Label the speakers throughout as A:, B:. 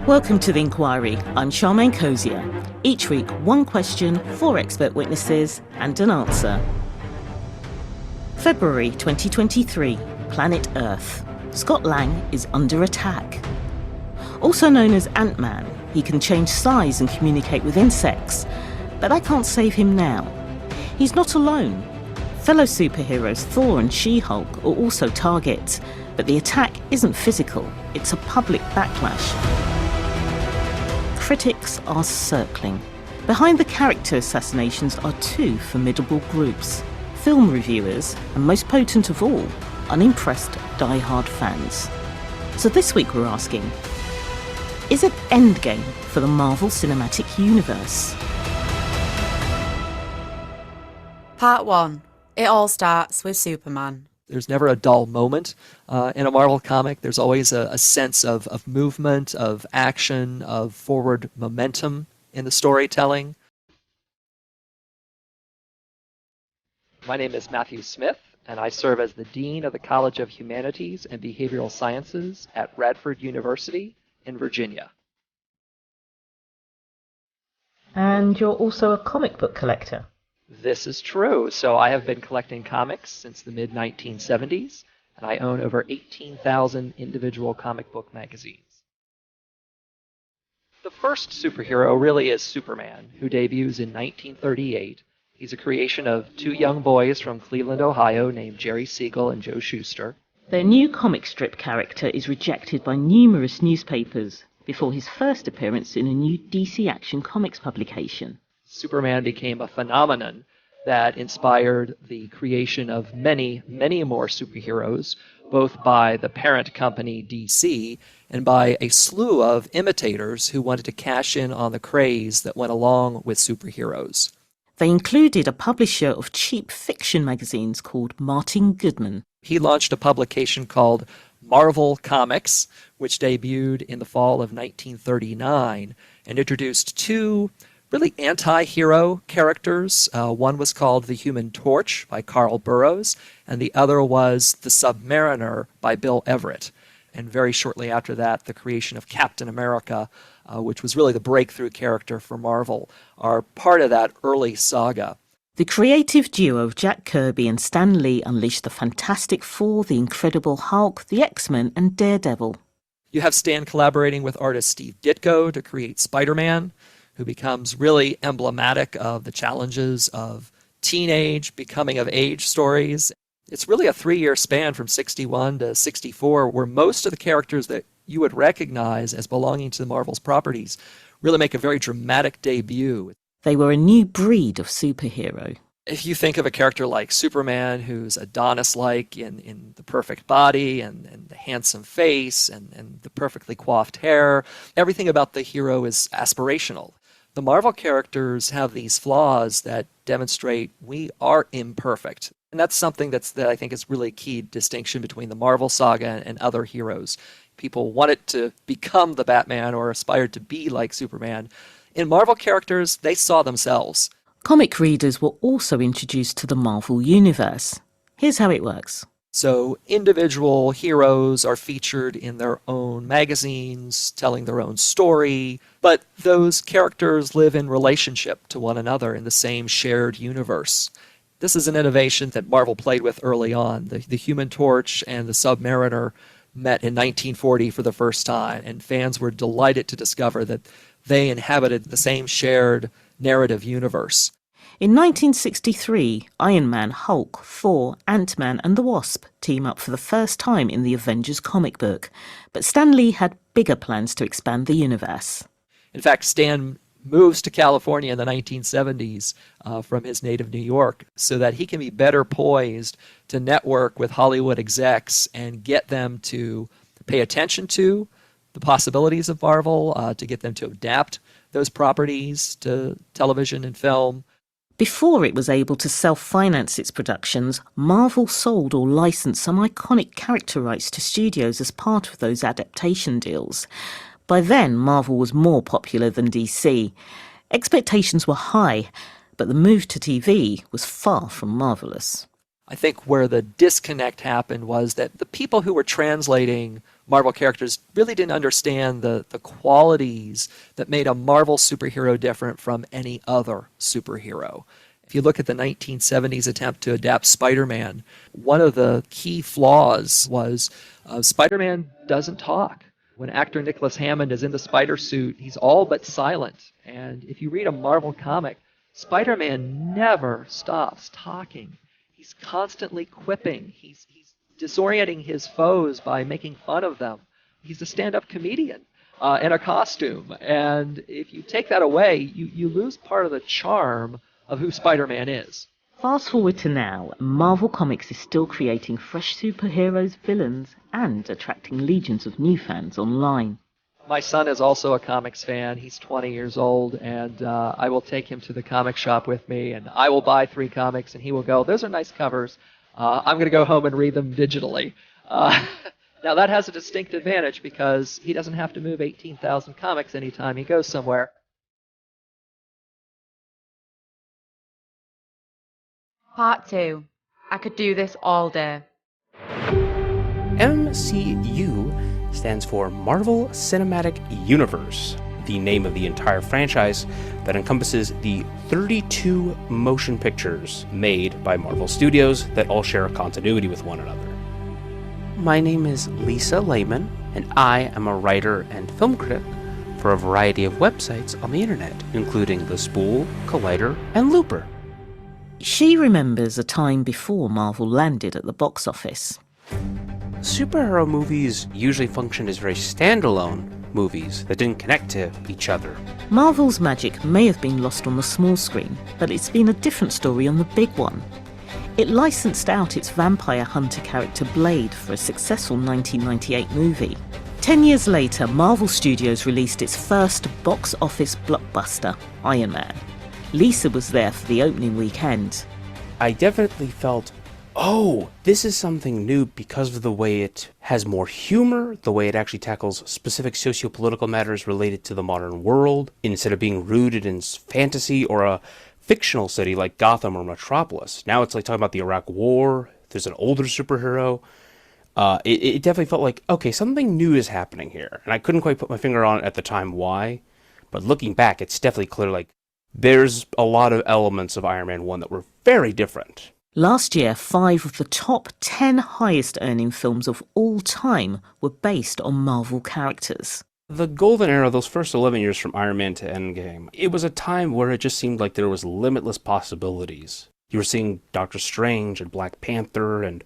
A: Welcome to The Inquiry. I'm Charmaine Cozier. Each week, one question, four expert witnesses, and an answer. February 2023, Planet Earth. Scott Lang is under attack. Also known as Ant-Man, he can change size and communicate with insects, but that can't save him now. He's not alone. Fellow superheroes Thor and She-Hulk are also targets, but the attack isn't physical, it's a public backlash. Critics are circling. Behind the character assassinations are two formidable groups: film reviewers, and most potent of all, unimpressed die-hard fans. So this week we're asking, is it endgame for the Marvel Cinematic Universe?
B: Part 1. It all starts with Superman.
C: There's never a dull moment in a Marvel comic. There's always a sense of movement, of action, of forward momentum in the storytelling. My name is Matthew Smith, and I serve as the Dean of the College of Humanities and Behavioral Sciences at Radford University in Virginia.
A: And you're also a comic book collector.
C: This is true. So I have been collecting comics since the mid-1970s, and I own over 18,000 individual comic book magazines. The first superhero really is Superman, who debuts in 1938. He's a creation of two young boys from Cleveland, Ohio, named Jerry Siegel and Joe Shuster.
A: Their new comic strip character is rejected by numerous newspapers before his first appearance in a new DC Action Comics publication.
C: Superman became a phenomenon that inspired the creation of many, many more superheroes, both by the parent company DC and by a slew of imitators who wanted to cash in on the craze that went along with superheroes.
A: They included a publisher of cheap fiction magazines called Martin Goodman.
C: He launched a publication called Marvel Comics, which debuted in the fall of 1939 and introduced two really anti-hero characters. One was called the Human Torch by Carl Burroughs, and the other was the Submariner by Bill Everett. And very shortly after that, the creation of Captain America, which was really the breakthrough character for Marvel, are part of that early saga.
A: The creative duo of Jack Kirby and Stan Lee unleashed the Fantastic Four, the Incredible Hulk, the X-Men, and Daredevil.
C: You have Stan collaborating with artist Steve Ditko to create Spider-Man, who becomes really emblematic of the challenges of teenage, coming-of-age stories. It's really a 3-year span from 61 to 64, where most of the characters that you would recognize as belonging to the Marvel's properties really make a very dramatic debut.
A: They were a new breed of superhero.
C: If you think of a character like Superman, who's Adonis-like in the perfect body and the handsome face and the perfectly coiffed hair, everything about the hero is aspirational. The Marvel characters have these flaws that demonstrate we are imperfect. And that's something that I think is really a key distinction between the Marvel saga and other heroes. People wanted to become the Batman or aspired to be like Superman. In Marvel characters, they saw themselves.
A: Comic readers were also introduced to the Marvel Universe. Here's how it works.
C: So individual heroes are featured in their own magazines, telling their own story, but those characters live in relationship to one another in the same shared universe. This is an innovation that Marvel played with early on. The Human Torch and the Submariner met in 1940 for the first time, and fans were delighted to discover that they inhabited the same shared narrative universe.
A: In 1963, Iron Man, Hulk, Thor, Ant-Man and the Wasp team up for the first time in the Avengers comic book, but Stan Lee had bigger plans to expand the universe.
C: In fact, Stan moves to California in the 1970s from his native New York so that he can be better poised to network with Hollywood execs and get them to pay attention to the possibilities of Marvel, to get them to adapt those properties to television and film.
A: Before it was able to self-finance its productions, Marvel sold or licensed some iconic character rights to studios as part of those adaptation deals. By then, Marvel was more popular than DC. Expectations were high, but the move to TV was far from marvellous.
C: I think where the disconnect happened was that the people who were translating Marvel characters really didn't understand the qualities that made a Marvel superhero different from any other superhero. If you look at the 1970s attempt to adapt Spider-Man, one of the key flaws was Spider-Man doesn't talk. When actor Nicholas Hammond is in the spider suit, he's all but silent. And if you read a Marvel comic, Spider-Man never stops talking. He's constantly quipping. He's disorienting his foes by making fun of them. He's a stand-up comedian in a costume. And if you take that away, you lose part of the charm of who Spider-Man is.
A: Fast forward to now, Marvel Comics is still creating fresh superheroes, villains, and attracting legions of new fans online.
C: My son is also a comics fan. He's 20 years old, and I will take him to the comic shop with me, and I will buy 3 comics, and he will go, "Those are nice covers. I'm going to go home and read them digitally." Now, that has a distinct advantage because he doesn't have to move 18,000 comics anytime he goes somewhere.
B: Part 2. I could do this all day.
D: MCU stands for Marvel Cinematic Universe, the name of the entire franchise that encompasses the 32 motion pictures made by Marvel Studios that all share a continuity with one another. My name is Lisa Lehman, and I am a writer and film critic for a variety of websites on the internet, including The Spool, Collider, and Looper.
A: She remembers a time before Marvel landed at the box office.
D: Superhero movies usually functioned as very standalone movies that didn't connect to each other.
A: Marvel's magic may have been lost on the small screen, but it's been a different story on the big one. It licensed out its vampire hunter character Blade for a successful 1998 movie. 10 years later, Marvel Studios released its first box office blockbuster, Iron Man. Lisa was there for the opening weekend.
D: I definitely felt, oh, this is something new because of the way it has more humor, the way it actually tackles specific socio-political matters related to the modern world, instead of being rooted in fantasy or a fictional city like Gotham or Metropolis. Now it's like talking about the Iraq War, there's an older superhero. It definitely felt like, okay, something new is happening here. And I couldn't quite put my finger on it at the time why, but looking back, it's definitely clear, like, there's a lot of elements of Iron Man 1 that were very different.
A: Last year, 5 of the top 10 highest earning films of all time were based on Marvel characters.
D: The golden era, those first 11 years from Iron Man to Endgame, it was a time where it just seemed like there was limitless possibilities. You were seeing Doctor Strange and Black Panther and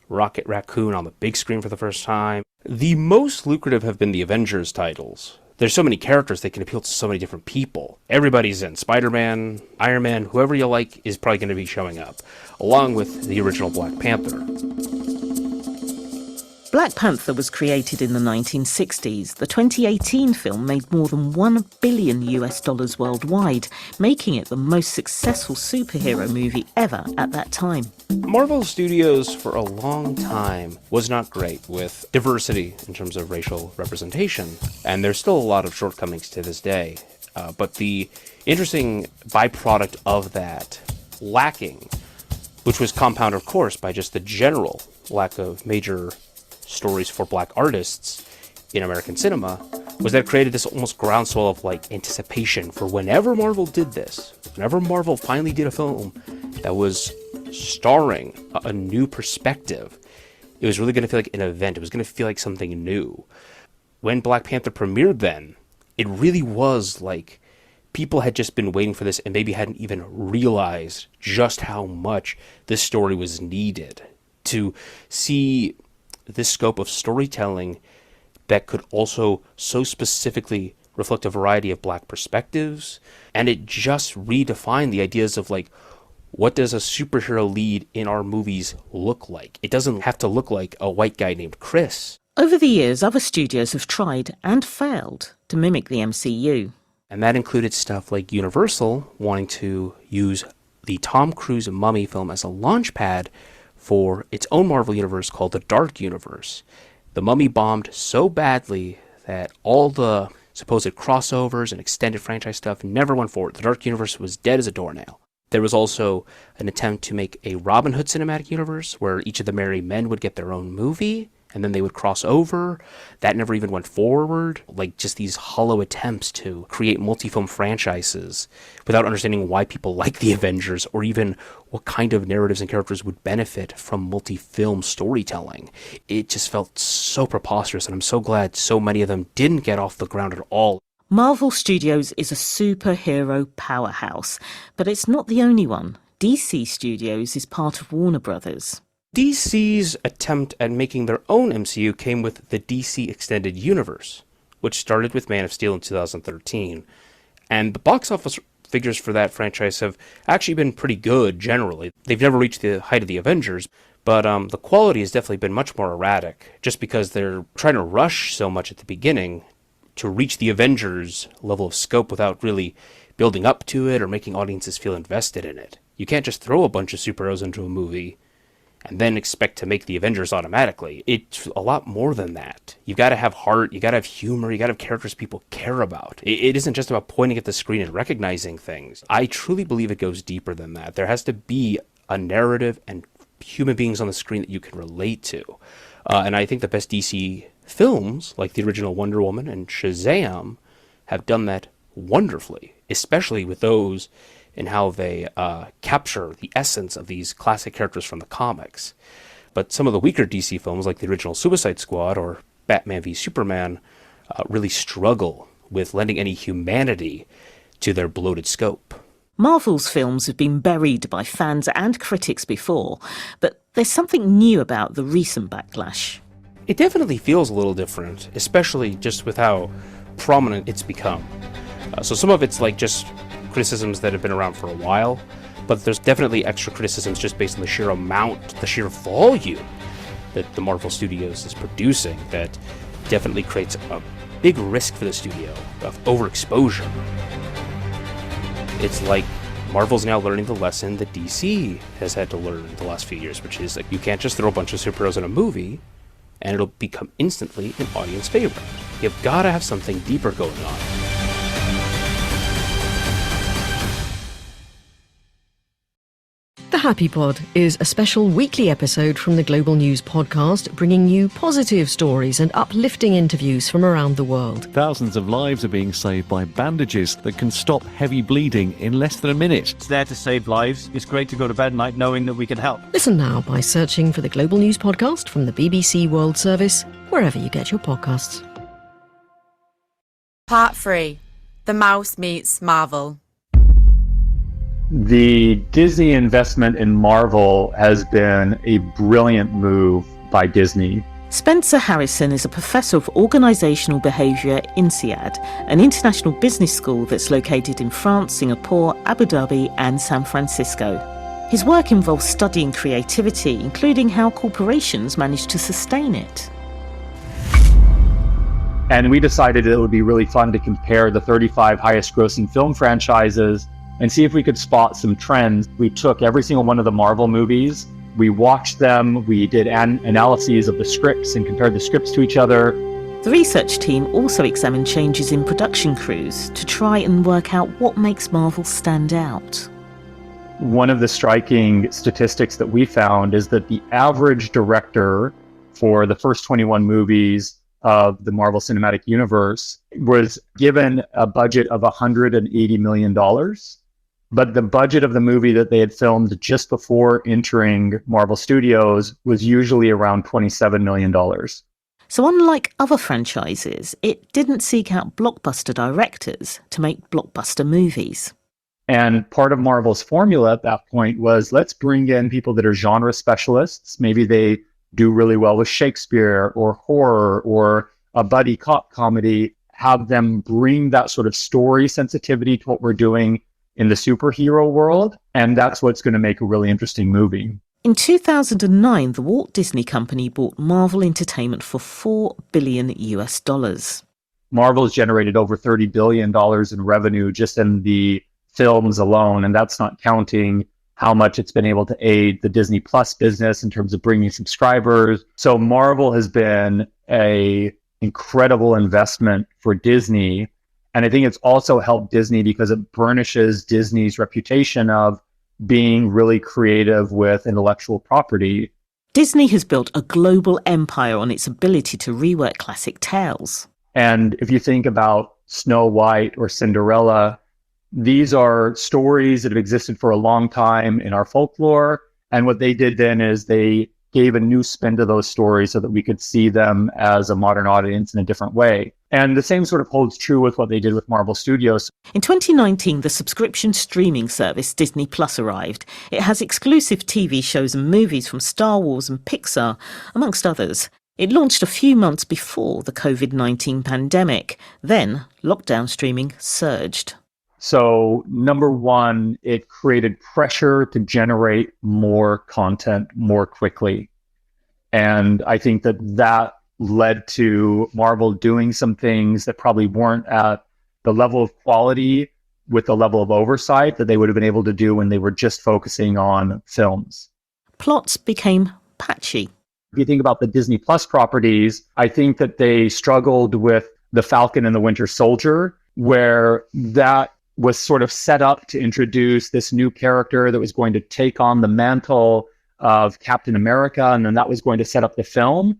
D: Rocket Raccoon on the big screen for the first time. The most lucrative have been the Avengers titles. There's so many characters that can appeal to so many different people. Everybody's in. Spider-Man, Iron Man, whoever you like is probably going to be showing up, along with the original Black Panther.
A: Black Panther was created in the 1960s. The 2018 film made more than $1 billion worldwide, making it the most successful superhero movie ever at that time.
D: Marvel Studios, for a long time, was not great with diversity in terms of racial representation, and there's still a lot of shortcomings to this day. But the interesting byproduct of that lacking, which was compounded, of course, by just the general lack of major stories for black artists in American cinema, was that it created this almost groundswell of like anticipation for whenever Marvel did this, whenever Marvel finally did a film that was starring a new perspective, it was really going to feel like an event. It was going to feel like something new. When Black Panther premiered then, it really was like people had just been waiting for this and maybe hadn't even realized just how much this story was needed. To see this scope of storytelling that could also so specifically reflect a variety of black perspectives, and it just redefined the ideas of like, what does a superhero lead in our movies look like? It doesn't have to look like a white guy named Chris.
A: Over the years, other studios have tried and failed to mimic the MCU.
D: And that included stuff like Universal wanting to use the Tom Cruise Mummy film as a launchpad for its own Marvel universe called the Dark Universe. The Mummy bombed so badly that all the supposed crossovers and extended franchise stuff never went forward. The Dark Universe was dead as a doornail. There was also an attempt to make a Robin Hood cinematic universe where each of the Merry Men would get their own movie, and then they would cross over. That never even went forward. Like, just these hollow attempts to create multi-film franchises without understanding why people like the Avengers, or even what kind of narratives and characters would benefit from multi-film storytelling. It just felt so preposterous, and I'm so glad so many of them didn't get off the ground at all.
A: Marvel Studios is a superhero powerhouse, but it's not the only one. DC Studios is part of Warner Brothers.
D: DC's attempt at making their own MCU came with the DC Extended Universe, which started with Man of Steel in 2013. And the box office figures for that franchise have actually been pretty good generally. They've never reached the height of the Avengers, but the quality has definitely been much more erratic, just because they're trying to rush so much at the beginning to reach the Avengers level of scope without really building up to it or making audiences feel invested in it. You can't just throw a bunch of superheroes into a movie and then expect to make the Avengers automatically. It's a lot more than that. You've got to have heart, you got to have humor, you got to have characters people care about. It isn't just about pointing at the screen and recognizing things. I truly believe it goes deeper than that. There has to be a narrative and human beings on the screen that you can relate to. And I think the best DC films, like the original Wonder Woman and Shazam, have done that wonderfully, especially with those in how they capture the essence of these classic characters from the comics. But some of the weaker DC films, like the original Suicide Squad or Batman v Superman, really struggle with lending any humanity to their bloated scope.
A: Marvel's films have been buried by fans and critics before, but there's something new about the recent backlash.
D: It definitely feels a little different, especially just with how prominent it's become. So some of it's like just criticisms that have been around for a while, but there's definitely extra criticisms just based on the sheer amount, the sheer volume that the Marvel Studios is producing that definitely creates a big risk for the studio of overexposure. It's like Marvel's now learning the lesson that DC has had to learn in the last few years, which is like you can't just throw a bunch of superheroes in a movie and it'll become instantly an audience favorite. You've got to have something deeper going on.
E: The Happy Pod is a special weekly episode from the Global News podcast, bringing you positive stories and uplifting interviews from around the world.
F: Thousands of lives are being saved by bandages that can stop heavy bleeding in less than a minute.
G: It's there to save lives. It's great to go to bed at night knowing that we can help.
E: Listen now by searching for the Global News podcast from the BBC World Service, wherever you get your podcasts.
B: Part 3. The Mouse Meets Marvel.
H: The Disney investment in Marvel has been a brilliant move by Disney.
A: Spencer Harrison is a professor of organisational behaviour at INSEAD, an international business school that's located in France, Singapore, Abu Dhabi and San Francisco. His work involves studying creativity, including how corporations manage to sustain it.
H: And we decided it would be really fun to compare the 35 highest grossing film franchises and see if we could spot some trends. We took every single one of the Marvel movies, we watched them, we did analyses of the scripts and compared the scripts to each other.
A: The research team also examined changes in production crews to try and work out what makes Marvel stand out.
H: One of the striking statistics that we found is that the average director for the first 21 movies of the Marvel Cinematic Universe was given a budget of $180 million. But the budget of the movie that they had filmed just before entering Marvel Studios was usually around $27 million.
A: So unlike other franchises, it didn't seek out blockbuster directors to make blockbuster movies.
H: And part of Marvel's formula at that point was, let's bring in people that are genre specialists. Maybe they do really well with Shakespeare or horror or a buddy cop comedy, have them bring that sort of story sensitivity to what we're doing in the superhero world, and that's what's going to make a really interesting movie.
A: In 2009, the Walt Disney Company bought Marvel Entertainment for $4 billion US.
H: Marvel has generated over $30 billion in revenue just in the films alone, and that's not counting how much it's been able to aid the Disney Plus business in terms of bringing subscribers. So Marvel has been an incredible investment for Disney. And I think it's also helped Disney because it burnishes Disney's reputation of being really creative with intellectual property.
A: Disney has built a global empire on its ability to rework classic tales.
H: And if you think about Snow White or Cinderella, these are stories that have existed for a long time in our folklore. And what they did then is they gave a new spin to those stories so that we could see them as a modern audience in a different way. And the same sort of holds true with what they did with Marvel Studios.
A: In 2019, the subscription streaming service Disney Plus arrived. It has exclusive TV shows and movies from Star Wars and Pixar, amongst others. It launched a few months before the COVID-19 pandemic. Then, lockdown streaming surged.
H: So, number one, it created pressure to generate more content more quickly. And I think that led to Marvel doing some things that probably weren't at the level of quality with the level of oversight that they would have been able to do when they were just focusing on films.
A: Plots became patchy.
H: If you think about the Disney Plus properties, I think that they struggled with The Falcon and the Winter Soldier, where that was sort of set up to introduce this new character that was going to take on the mantle of Captain America, and then that was going to set up the film.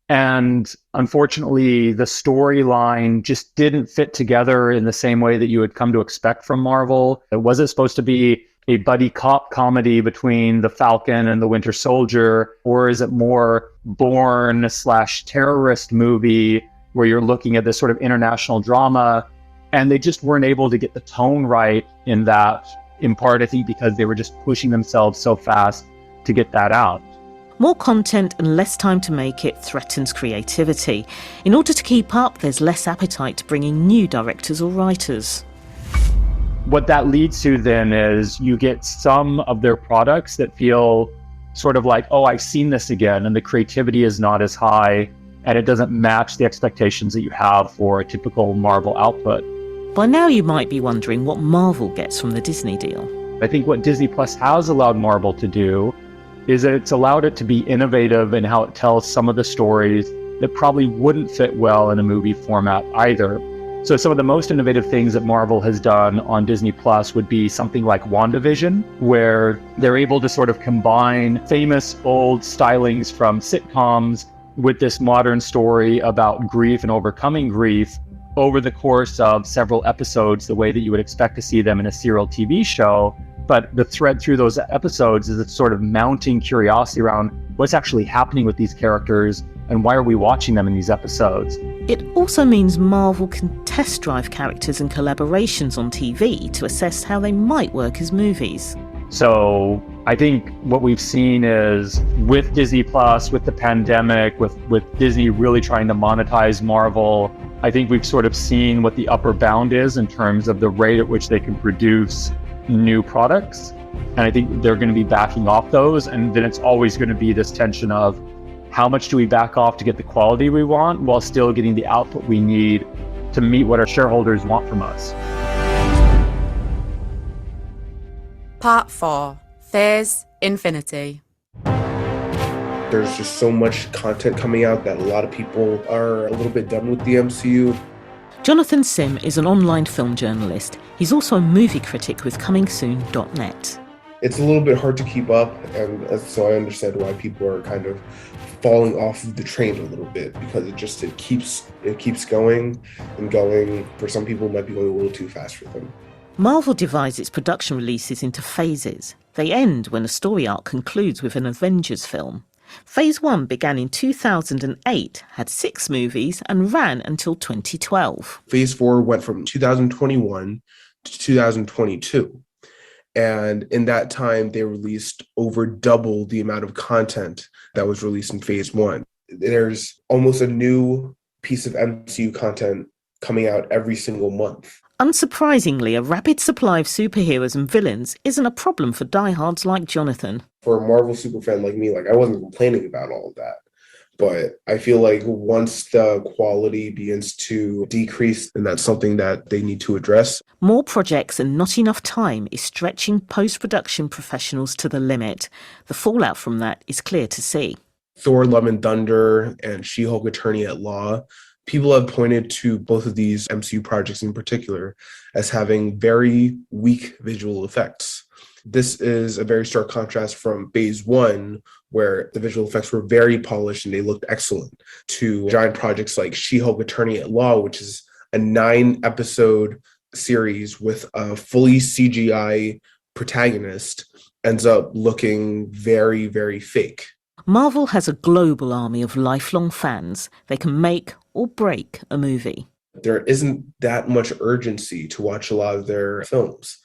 H: And unfortunately, the storyline just didn't fit together in the same way that you had come to expect from Marvel. It wasn't supposed to be a buddy cop comedy between the Falcon and the Winter Soldier, or is it more Bourne/terrorist movie where you're looking at this sort of international drama? And they just weren't able to get the tone right in that, in part, I think, because they were just pushing themselves so fast to get that out.
A: More content and less time to make it threatens creativity. In order to keep up, there's less appetite to bring in new directors or writers.
H: What that leads to then is you get some of their products that feel sort of like, oh, I've seen this again, and the creativity is not as high, and it doesn't match the expectations that you have for a typical Marvel output.
A: By now you might be wondering what Marvel gets from the Disney deal.
H: I think what Disney Plus has allowed Marvel to do is that it's allowed it to be innovative in how it tells some of the stories that probably wouldn't fit well in a movie format either. So some of the most innovative things that Marvel has done on Disney Plus would be something like WandaVision, where they're able to sort of combine famous old stylings from sitcoms with this modern story about grief and overcoming grief over the course of several episodes, the way that you would expect to see them in a serial TV show. But the thread through those episodes is it's sort of mounting curiosity around what's actually happening with these characters and why are we watching them in these episodes.
A: It also means Marvel can test drive characters and collaborations on TV to assess how they might work as movies.
H: So I think what we've seen is with Disney Plus, with the pandemic, with Disney really trying to monetize Marvel, I think we've sort of seen what the upper bound is in terms of the rate at which they can produce new products. And I think they're going to be backing off those. And then it's always going to be this tension of how much do we back off to get the quality we want while still getting the output we need to meet what our shareholders want from us.
B: Part 4. Phase Infinity.
I: There's just so much content coming out that a lot of people are a little bit done with the MCU.
A: Jonathan Sim is an online film journalist. He's also a movie critic with ComingSoon.net.
I: It's a little bit hard to keep up, and so I understand why people are kind of falling off of the train a little bit, because it keeps going and going. For some people, it might be going a little too fast for them.
A: Marvel divides its production releases into phases. They end when a story arc concludes with an Avengers film. Phase 1 began in 2008, had 6 movies, and ran until 2012.
I: Phase 4 went from 2021 to 2022. And in that time, they released over double the amount of content that was released in Phase 1. There's almost a new piece of MCU content coming out every single month.
A: Unsurprisingly, a rapid supply of superheroes and villains isn't a problem for diehards like Jonathan.
I: For a Marvel superfan like me, I wasn't complaining about all of that. But I feel like once the quality begins to decrease, then that's something that they need to address.
A: More projects and not enough time is stretching post-production professionals to the limit. The fallout from that is clear to see.
I: Thor: Love and Thunder and She-Hulk: Attorney at Law, people have pointed to both of these MCU projects in particular as having very weak visual effects. This is a very stark contrast from Phase 1, where the visual effects were very polished and they looked excellent, to giant projects like She-Hulk Attorney at Law, which is a 9-episode series with a fully CGI protagonist, ends up looking very, very fake.
A: Marvel has a global army of lifelong fans. They can make or break a movie.
I: There isn't that much urgency to watch a lot of their films.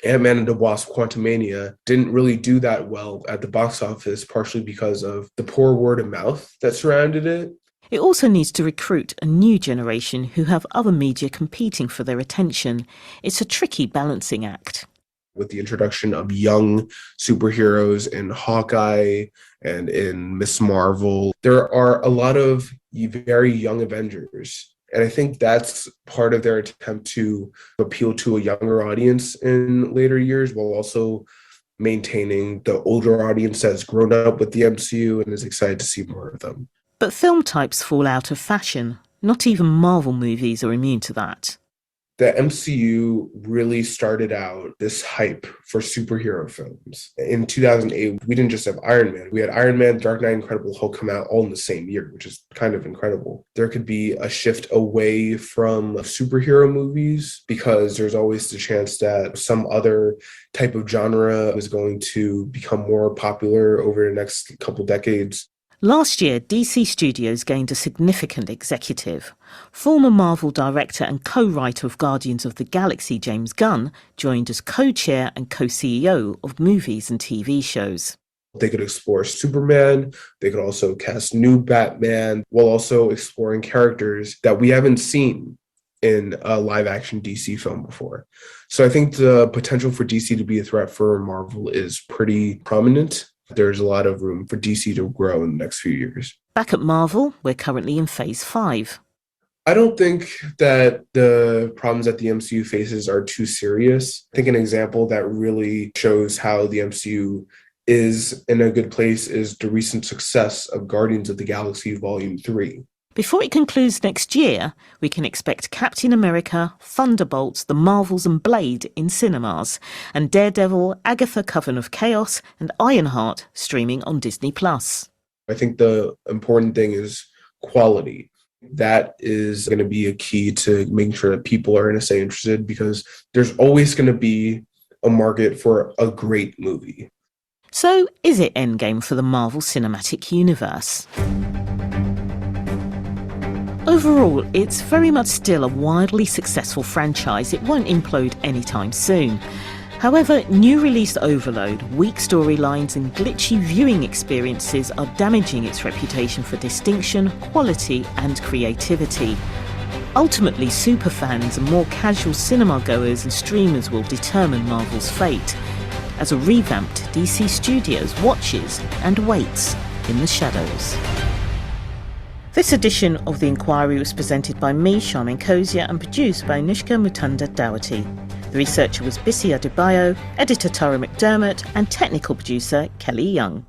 I: Ant-Man and the Wasp: Quantumania didn't really do that well at the box office, partially because of the poor word of mouth that surrounded it.
A: It also needs to recruit a new generation who have other media competing for their attention. It's a tricky balancing act.
I: With the introduction of young superheroes in Hawkeye and in Miss Marvel, there are a lot of very young Avengers. And I think that's part of their attempt to appeal to a younger audience in later years, while also maintaining the older audience that's grown up with the MCU and is excited to see more of them.
A: But film types fall out of fashion. Not even Marvel movies are immune to that.
I: The MCU really started out this hype for superhero films. In 2008, we didn't just have Iron Man. We had Iron Man, Dark Knight, Incredible Hulk come out all in the same year, which is kind of incredible. There could be a shift away from superhero movies because there's always the chance that some other type of genre is going to become more popular over the next couple decades.
A: Last year, DC Studios gained a significant executive. Former Marvel director and co-writer of Guardians of the Galaxy, James Gunn, joined as co-chair and co-CEO of movies and TV shows.
I: They could explore Superman, they could also cast new Batman, while also exploring characters that we haven't seen in a live-action DC film before. So I think the potential for DC to be a threat for Marvel is pretty prominent. There's a lot of room for DC to grow in the next few years.
A: Back at Marvel, we're currently in Phase 5.
I: I don't think that the problems that the MCU faces are too serious. I think an example that really shows how the MCU is in a good place is the recent success of Guardians of the Galaxy Volume 3.
A: Before it concludes next year, we can expect Captain America, Thunderbolts, The Marvels and Blade in cinemas, and Daredevil, Agatha Coven of Chaos and Ironheart streaming on Disney+.
I: I think the important thing is quality. That is going to be a key to making sure that people are going to stay interested, because there's always going to be a market for a great movie.
A: So, is it Endgame for the Marvel Cinematic Universe? Overall, it's very much still a wildly successful franchise. It won't implode anytime soon. However, new release overload, weak storylines and glitchy viewing experiences are damaging its reputation for distinction, quality and creativity. Ultimately, superfans and more casual cinema goers and streamers will determine Marvel's fate, as a revamped DC Studios watches and waits in the shadows. This edition of The Inquiry was presented by me, Charmaine Kozia, and produced by Anushka Mutunda Dawati. The researcher was Bissi Adebayo, editor Tara McDermott, and technical producer Kelly Young.